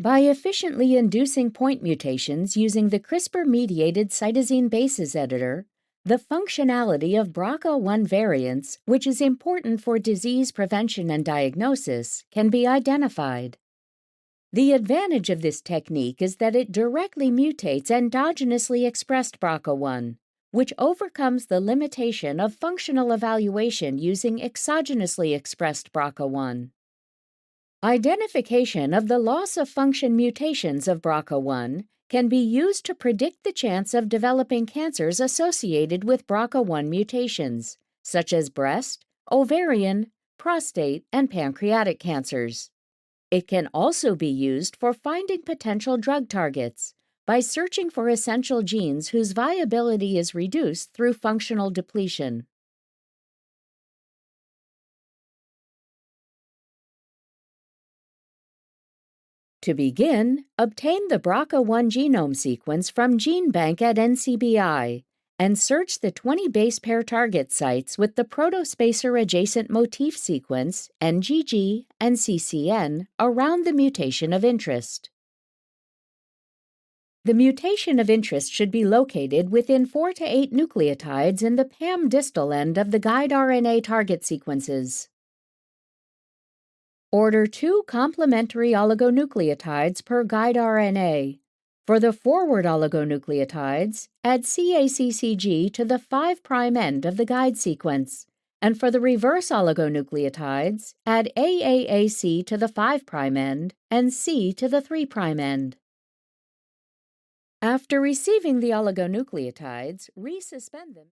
By efficiently inducing point mutations using the CRISPR-Mediated Cytosine Bases Editor, the functionality of BRCA1 variants, which is important for disease prevention and diagnosis, can be identified. The advantage of this technique is that it directly mutates endogenously expressed BRCA1, which overcomes the limitation of functional evaluation using exogenously expressed BRCA1. Identification of the loss-of-function mutations of BRCA1 can be used to predict the chance of developing cancers associated with BRCA1 mutations, such as breast, ovarian, prostate, and pancreatic cancers. It can also be used for finding potential drug targets by searching for essential genes whose viability is reduced through functional depletion. To begin, obtain the BRCA1 genome sequence from GeneBank at NCBI and search the 20 base pair target sites with the protospacer adjacent motif sequence, NGG and CCN, around the mutation of interest. The mutation of interest should be located within 4 to 8 nucleotides in the PAM distal end of the guide RNA target sequences. Order 2 complementary oligonucleotides per guide RNA. For the forward oligonucleotides, add CACCG to the 5' end of the guide sequence, and for the reverse oligonucleotides, add AAAC to the 5' end and C to the 3' end. After receiving the oligonucleotides, resuspend them.